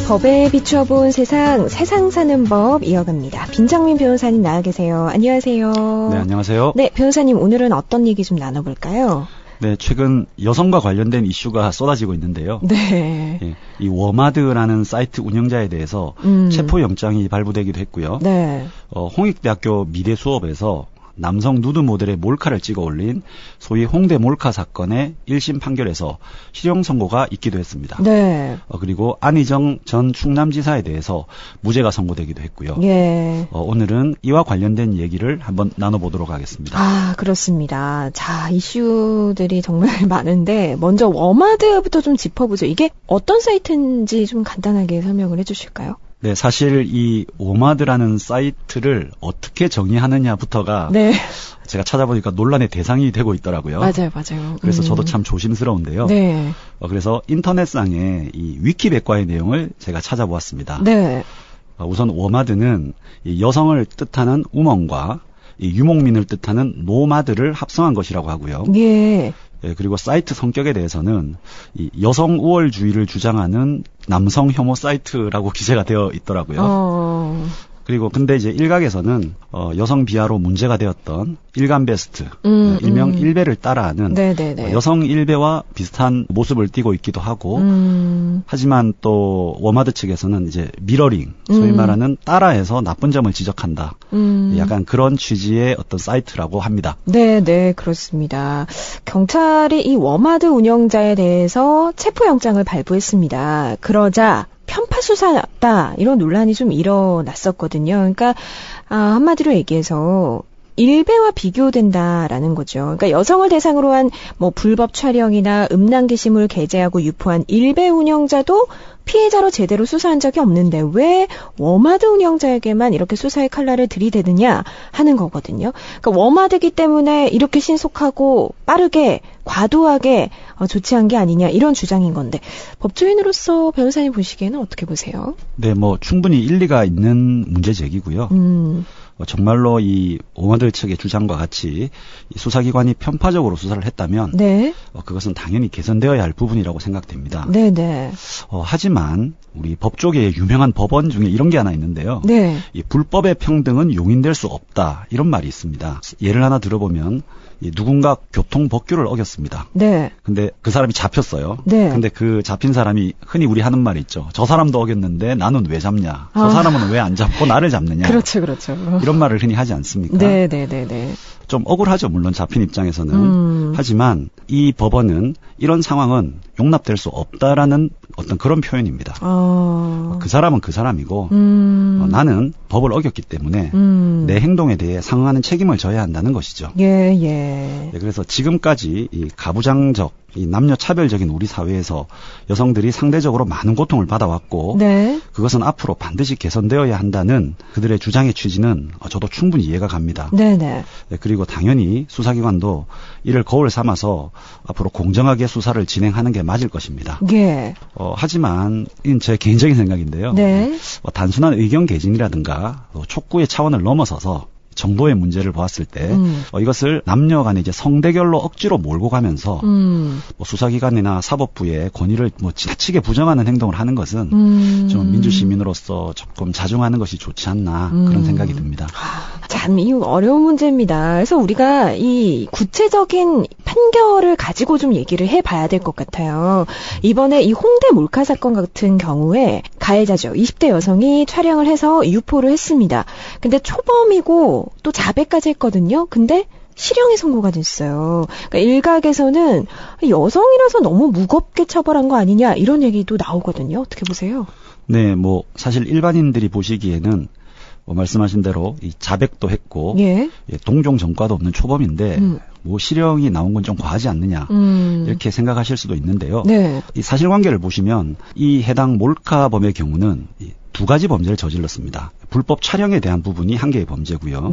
법에 비춰본 세상 사는 법 이어갑니다. 빈장민 변호사님 나와 계세요. 안녕하세요. 네, 안녕하세요. 네, 변호사님 오늘은 어떤 얘기 좀 나눠볼까요? 네, 최근 여성과 관련된 이슈가 쏟아지고 있는데요. 네. 예, 이 워마드라는 사이트 운영자에 대해서 체포영장이 발부되기도 했고요. 네. 홍익대학교 미대 수업에서 남성 누드 모델의 몰카를 찍어 올린 소위 홍대 몰카 사건의 1심 판결에서 실형 선고가 있기도 했습니다. 네. 그리고 안희정 전 충남지사에 대해서 무죄가 선고되기도 했고요. 예. 오늘은 이와 관련된 얘기를 한번 나눠보도록 하겠습니다. 아, 그렇습니다. 자, 이슈들이 정말 많은데 먼저 워마드부터 좀 짚어보죠. 이게 어떤 사이트인지 좀 간단하게 설명을 해주실까요? 네, 사실 이 워마드라는 사이트를 어떻게 정의하느냐부터가 네. 제가 찾아보니까 논란의 대상이 되고 있더라고요. 맞아요. 그래서 저도 참 조심스러운데요. 네. 그래서 인터넷상의 이 위키백과의 내용을 제가 찾아보았습니다. 네. 우선 워마드는 이 여성을 뜻하는 우먼과 이 유목민을 뜻하는 노마드를 합성한 것이라고 하고요. 예. 예, 그리고 사이트 성격에 대해서는 이 여성 우월주의를 주장하는 남성 혐오 사이트라고 기재가 되어 있더라고요. 그리고 근데 이제 일각에서는 여성 비하로 문제가 되었던 일간 베스트, 일명 일베를 따라하는 여성 일베와 비슷한 모습을 띠고 있기도 하고, 하지만 또 워마드 측에서는 이제 미러링, 소위 말하는 따라해서 나쁜 점을 지적한다. 약간 그런 취지의 어떤 사이트라고 합니다. 네, 그렇습니다. 경찰이 이 워마드 운영자에 대해서 체포영장을 발부했습니다. 그러자 편파 수사다 이런 논란이 좀 일어났었거든요. 그러니까 한마디로 얘기해서 일베와 비교된다라는 거죠. 그러니까 여성을 대상으로 한 뭐 불법 촬영이나 음란 게시물 게재하고 유포한 일베 운영자도 피해자로 제대로 수사한 적이 없는데 왜 워마드 운영자에게만 이렇게 수사의 칼날을 들이대느냐 하는 거거든요. 그러니까 워마드기 때문에 이렇게 신속하고 빠르게 과도하게 조치한 게 아니냐 이런 주장인 건데 법조인으로서 변호사님 보시기에는 어떻게 보세요? 네, 뭐 충분히 일리가 있는 문제 제기고요. 정말로 이 워마드 측의 주장과 같이 이 수사기관이 편파적으로 수사를 했다면 그것은 당연히 개선되어야 할 부분이라고 생각됩니다. 하지만 우리 법조계의 유명한 법원 중에 이런 게 하나 있는데요. 이 불법의 평등은 용인될 수 없다 이런 말이 있습니다. 예를 하나 들어보면 누군가 교통법규를 어겼습니다. 근데 그 사람이 잡혔어요. 근데 그 잡힌 사람이 흔히 우리 하는 말이 있죠. 저 사람도 어겼는데 나는 왜 잡냐? 저 사람은 왜 안 잡고 나를 잡느냐? 그렇죠. 이런 말을 흔히 하지 않습니까? 좀 억울하죠. 물론 잡힌 입장에서는. 하지만 이 법원은 이런 상황은 용납될 수 없다라는 어떤 그런 표현입니다. 그 사람은 그 사람이고 나는 법을 어겼기 때문에 내 행동에 대해 상응하는 책임을 져야 한다는 것이죠. 그래서 지금까지 이 가부장적 이 남녀 차별적인 우리 사회에서 여성들이 상대적으로 많은 고통을 받아왔고 그것은 앞으로 반드시 개선되어야 한다는 그들의 주장의 취지는 저도 충분히 이해가 갑니다. 그리고 당연히 수사기관도 이를 거울 삼아서 앞으로 공정하게 수사를 진행하는 게 맞을 것입니다. 하지만 이건 제 개인적인 생각인데요. 단순한 의견 개진이라든가 촉구의 차원을 넘어서서 정도의 문제를 보았을 때 이것을 남녀 간에 이제 성대결로 억지로 몰고 가면서 뭐 수사기관이나 사법부의 권위를 뭐 지나치게 부정하는 행동을 하는 것은 좀 민주시민으로서 조금 자중하는 것이 좋지 않나 그런 생각이 듭니다. 참 이 어려운 문제입니다. 그래서 우리가 이 구체적인 판결을 가지고 좀 얘기를 해봐야 될 것 같아요. 이번에 이 홍대 몰카 사건 같은 경우에 가해자죠. 20대 여성이 촬영을 해서 유포를 했습니다. 근데 초범이고 또 자백까지 했거든요. 근데 실형이 선고가 됐어요. 그러니까 일각에서는 여성이라서 너무 무겁게 처벌한 거 아니냐 이런 얘기도 나오거든요. 어떻게 보세요? 네, 뭐 사실 일반인들이 보시기에는 말씀하신 대로 이 자백도 했고 동종 전과도 없는 초범인데 뭐 실형이 나온 건 좀 과하지 않느냐 이렇게 생각하실 수도 있는데요. 이 사실관계를 보시면 이 해당 몰카범의 경우는 두 가지 범죄를 저질렀습니다. 불법 촬영에 대한 부분이 한 개의 범죄고요.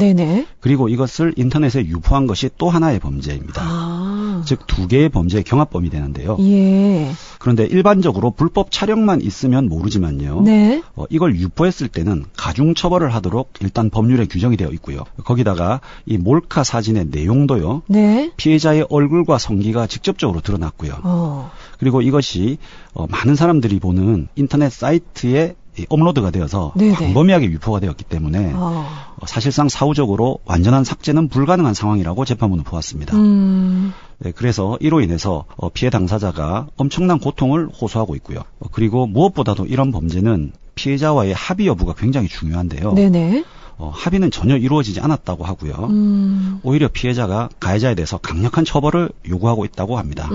그리고 이것을 인터넷에 유포한 것이 또 하나의 범죄입니다. 즉 2개의 범죄의 경합범위 되는데요. 예. 그런데 일반적으로 불법 촬영만 있으면 모르지만요. 네. 이걸 유포했을 때는 가중 처벌을 하도록 일단 법률에 규정이 되어 있고요. 거기다가 이 몰카 사진의 내용도요. 네. 피해자의 얼굴과 성기가 직접적으로 드러났고요. 그리고 이것이 많은 사람들이 보는 인터넷 사이트에 업로드가 되어서 네네. 광범위하게 유포가 되었기 때문에 사실상 사후적으로 완전한 삭제는 불가능한 상황이라고 재판부는 보았습니다. 네, 그래서 이로 인해서 피해 당사자가 엄청난 고통을 호소하고 있고요. 그리고 무엇보다도 이런 범죄는 피해자와의 합의 여부가 굉장히 중요한데요. 네네. 합의는 전혀 이루어지지 않았다고 하고요. 오히려 피해자가 가해자에 대해서 강력한 처벌을 요구하고 있다고 합니다.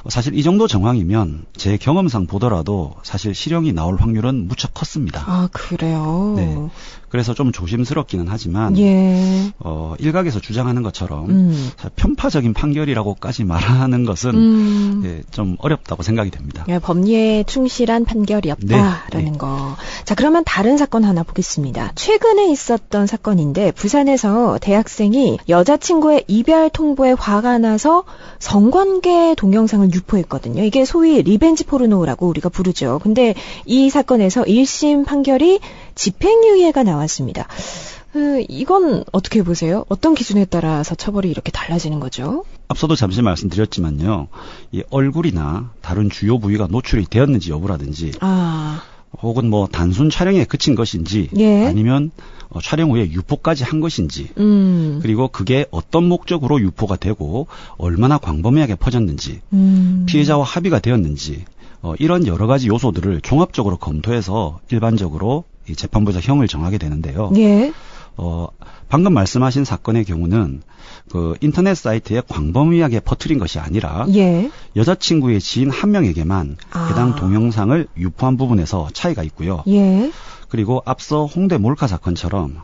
사실 이 정도 정황이면 제 경험상 보더라도 사실 실형이 나올 확률은 무척 컸습니다. 아, 그래요? 네. 그래서 좀 조심스럽기는 하지만 예. 일각에서 주장하는 것처럼 편파적인 판결이라고까지 말하는 것은 예, 좀 어렵다고 생각이 됩니다. 예, 법리에 충실한 판결이었다라는 네. 거. 자, 그러면 다른 사건 하나 보겠습니다. 최근에 있었던 사건인데 부산에서 대학생이 여자친구의 이별 통보에 화가 나서 성관계 동영상을 유포했거든요. 이게 소위 리벤지 포르노라고 우리가 부르죠. 근데 이 사건에서 1심 판결이 집행유예가 나왔습니다. 이건 어떻게 보세요? 어떤 기준에 따라서 처벌이 이렇게 달라지는 거죠? 앞서도 잠시 말씀드렸지만요. 이 얼굴이나 다른 주요 부위가 노출이 되었는지 여부라든지 혹은 뭐 단순 촬영에 그친 것인지 예. 아니면 촬영 후에 유포까지 한 것인지 그리고 그게 어떤 목적으로 유포가 되고 얼마나 광범위하게 퍼졌는지 피해자와 합의가 되었는지 이런 여러 가지 요소들을 종합적으로 검토해서 일반적으로 이 재판부에서 형을 정하게 되는데요. 예. 방금 말씀하신 사건의 경우는 그 인터넷 사이트에 광범위하게 퍼뜨린 것이 아니라 예. 여자친구의 지인 한 명에게만 해당 동영상을 유포한 부분에서 차이가 있고요. 예. 그리고 앞서 홍대 몰카 사건처럼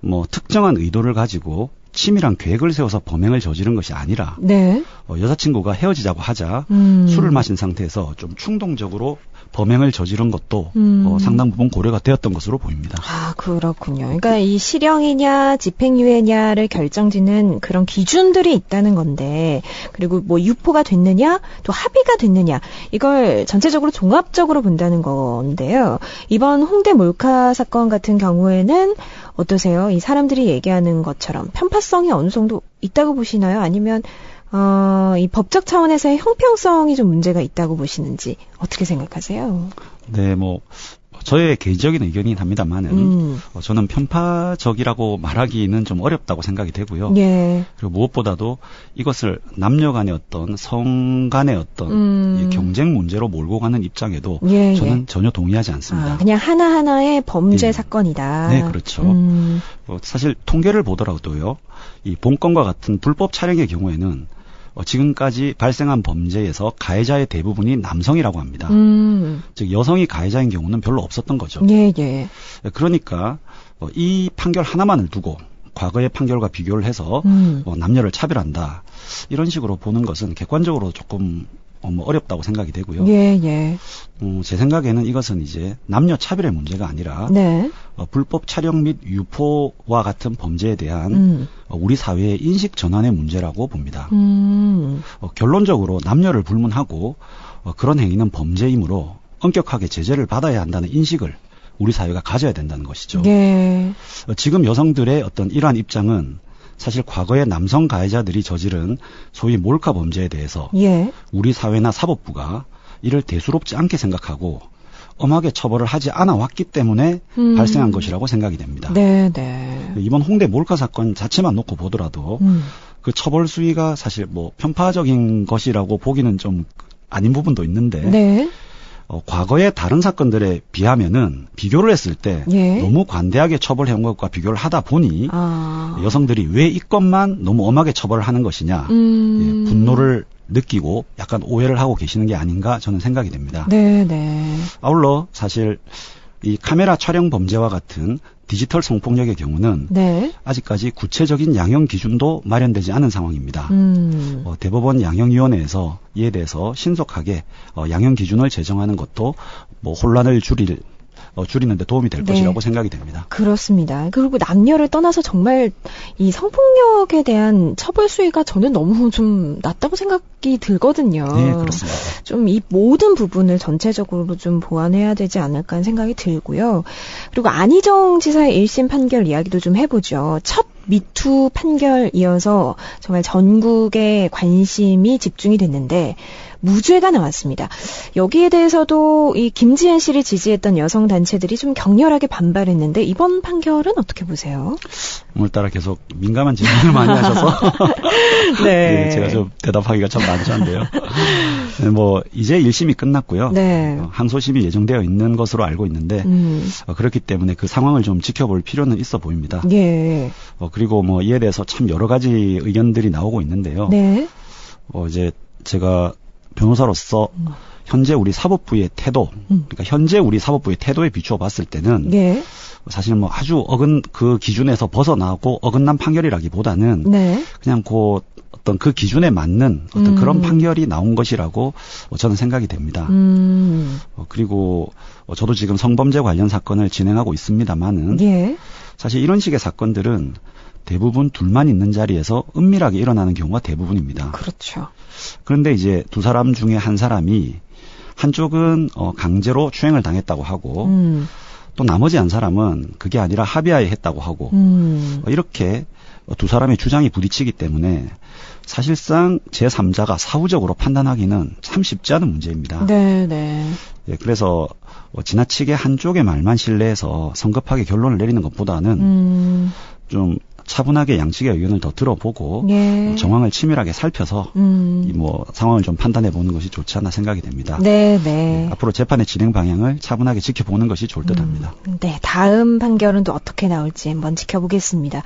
뭐 특정한 의도를 가지고 치밀한 계획을 세워서 범행을 저지른 것이 아니라 네. 여자친구가 헤어지자고 하자 술을 마신 상태에서 좀 충동적으로 범행을 저지른 것도 상당 부분 고려가 되었던 것으로 보입니다. 아, 그렇군요. 그러니까 이 실형이냐 집행유예냐를 결정짓는 그런 기준들이 있다는 건데, 그리고 뭐 유포가 됐느냐 또 합의가 됐느냐, 이걸 전체적으로 종합적으로 본다는 건데요. 이번 홍대 몰카 사건 같은 경우에는 어떠세요? 이 사람들이 얘기하는 것처럼 편파성이 어느 정도 있다고 보시나요? 아니면 이 법적 차원에서의 형평성이 좀 문제가 있다고 보시는지 어떻게 생각하세요? 네, 뭐 저의 개인적인 의견이긴 합니다만은 저는 편파적이라고 말하기는 좀 어렵다고 생각이 되고요. 예. 그리고 무엇보다도 이것을 남녀 간의 어떤 성 간의 어떤 경쟁 문제로 몰고 가는 입장에도 예, 저는 전혀 동의하지 않습니다. 그냥 하나하나의 범죄 사건이다. 네, 그렇죠. 사실 통계를 보더라도요. 이 본건과 같은 불법 촬영의 경우에는 지금까지 발생한 범죄에서 가해자의 대부분이 남성이라고 합니다. 즉 여성이 가해자인 경우는 별로 없었던 거죠. 예, 예. 그러니까 이 판결 하나만을 두고 과거의 판결과 비교를 해서 남녀를 차별한다. 이런 식으로 보는 것은 객관적으로 조금 어렵다고 생각이 되고요. 예, 예. 제 생각에는 이것은 이제 남녀 차별의 문제가 아니라 네. 불법 촬영 및 유포와 같은 범죄에 대한 우리 사회의 인식 전환의 문제라고 봅니다. 결론적으로 남녀를 불문하고 그런 행위는 범죄이므로 엄격하게 제재를 받아야 한다는 인식을 우리 사회가 가져야 된다는 것이죠. 예. 지금 여성들의 어떤 이러한 입장은 사실 과거의 남성 가해자들이 저지른 소위 몰카 범죄에 대해서 예. 우리 사회나 사법부가 이를 대수롭지 않게 생각하고 엄하게 처벌을 하지 않아 왔기 때문에 발생한 것이라고 생각이 됩니다. 네, 네. 이번 홍대 몰카 사건 자체만 놓고 보더라도 그 처벌 수위가 사실 뭐 편파적인 것이라고 보기는 좀 아닌 부분도 있는데 네. 과거의 다른 사건들에 비하면은 비교를 했을 때 예. 너무 관대하게 처벌해온 것과 비교를 하다 보니 여성들이 왜 이 건만 너무 엄하게 처벌을 하는 것이냐 예, 분노를 느끼고 약간 오해를 하고 계시는 게 아닌가 저는 생각이 됩니다. 네, 네. 아울러 사실 이 카메라 촬영 범죄와 같은 디지털 성폭력의 경우는 네. 아직까지 구체적인 양형 기준도 마련되지 않은 상황입니다. 대법원 양형위원회에서 이에 대해서 신속하게 양형 기준을 제정하는 것도 뭐 혼란을 줄일 줄이는 데 도움이 될 것이라고 생각이 됩니다. 그렇습니다. 그리고 남녀를 떠나서 정말 이 성폭력에 대한 처벌 수위가 저는 너무 좀 낮다고 생각이 들거든요. 네, 그렇습니다. 좀 이 모든 부분을 전체적으로 좀 보완해야 되지 않을까 하는 생각이 들고요. 그리고 안희정 지사의 1심 판결 이야기도 좀 해보죠. 첫 미투 판결 이어서 정말 전국의 관심이 집중이 됐는데 무죄가 나왔습니다. 여기에 대해서도 이 김지현 씨를 지지했던 여성 단체들이 좀 격렬하게 반발했는데 이번 판결은 어떻게 보세요? 오늘따라 계속 민감한 질문을 많이 하셔서 네. 네, 제가 좀 대답하기가 참 난처한데요. 네, 뭐 이제 1심이 끝났고요. 네. 항소심이 예정되어 있는 것으로 알고 있는데 그렇기 때문에 그 상황을 좀 지켜볼 필요는 있어 보입니다. 예. 그리고 뭐 이에 대해서 참 여러 가지 의견들이 나오고 있는데요. 네. 이제 제가 변호사로서 현재 우리 사법부의 태도, 그러니까 현재 우리 사법부의 태도에 비추어 봤을 때는 예. 사실 뭐 아주 그 기준에서 벗어나고 어긋난 판결이라기보다는 네. 그냥 어떤 그 기준에 맞는 어떤 그런 판결이 나온 것이라고 저는 생각이 됩니다. 그리고 저도 지금 성범죄 관련 사건을 진행하고 있습니다만은 예. 사실 이런 식의 사건들은 대부분 둘만 있는 자리에서 은밀하게 일어나는 경우가 대부분입니다. 그렇죠. 그런데 이제 두 사람 중에 한 사람이 한쪽은 강제로 추행을 당했다고 하고 또 나머지 한 사람은 그게 아니라 합의하에 했다고 하고 이렇게 두 사람의 주장이 부딪히기 때문에 사실상 제3자가 사후적으로 판단하기는 참 쉽지 않은 문제입니다. 네, 네. 예, 그래서 지나치게 한쪽의 말만 신뢰해서 성급하게 결론을 내리는 것보다는 좀 차분하게 양측의 의견을 더 들어보고 예. 정황을 치밀하게 살펴서 뭐 상황을 좀 판단해 보는 것이 좋지 않나 생각이 됩니다. 네, 네. 앞으로 재판의 진행 방향을 차분하게 지켜보는 것이 좋을 듯합니다. 네, 다음 판결은 또 어떻게 나올지 한번 지켜보겠습니다.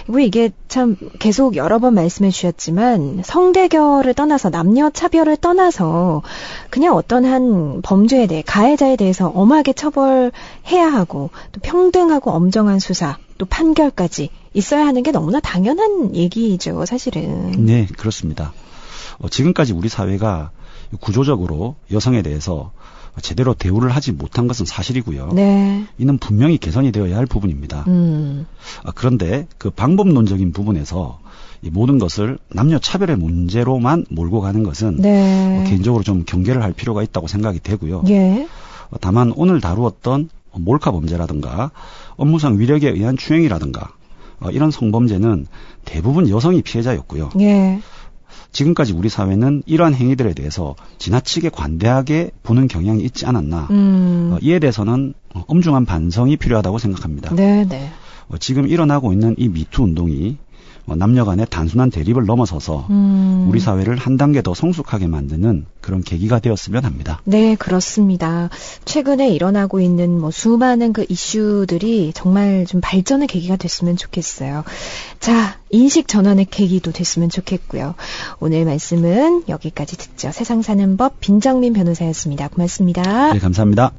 그리고 이게 참 계속 여러 번 말씀해 주셨지만 성대결을 떠나서 남녀 차별을 떠나서 그냥 어떤 한 범죄에 대해 가해자에 대해서 엄하게 처벌해야 하고 또 평등하고 엄정한 수사 또 판결까지 있어야 하는 게 너무나 당연한 얘기죠, 사실은. 네, 그렇습니다. 지금까지 우리 사회가 구조적으로 여성에 대해서 제대로 대우를 하지 못한 것은 사실이고요. 네. 이는 분명히 개선이 되어야 할 부분입니다. 그런데 그 방법론적인 부분에서 이 모든 것을 남녀 차별의 문제로만 몰고 가는 것은 네. 개인적으로 좀 경계를 할 필요가 있다고 생각이 되고요. 예. 다만 오늘 다루었던 몰카 범죄라든가 업무상 위력에 의한 추행이라든가 이런 성범죄는 대부분 여성이 피해자였고요. 예. 지금까지 우리 사회는 이러한 행위들에 대해서 지나치게 관대하게 보는 경향이 있지 않았나. 이에 대해서는 엄중한 반성이 필요하다고 생각합니다. 네, 네. 지금 일어나고 있는 이 미투 운동이 남녀 간의 단순한 대립을 넘어서서 우리 사회를 한 단계 더 성숙하게 만드는 그런 계기가 되었으면 합니다. 네, 그렇습니다. 최근에 일어나고 있는 수많은 그 이슈들이 정말 좀 발전의 계기가 됐으면 좋겠어요. 자, 인식 전환의 계기도 됐으면 좋겠고요. 오늘 말씀은 여기까지 듣죠. 세상 사는 법 빈정민 변호사였습니다. 고맙습니다. 네, 감사합니다.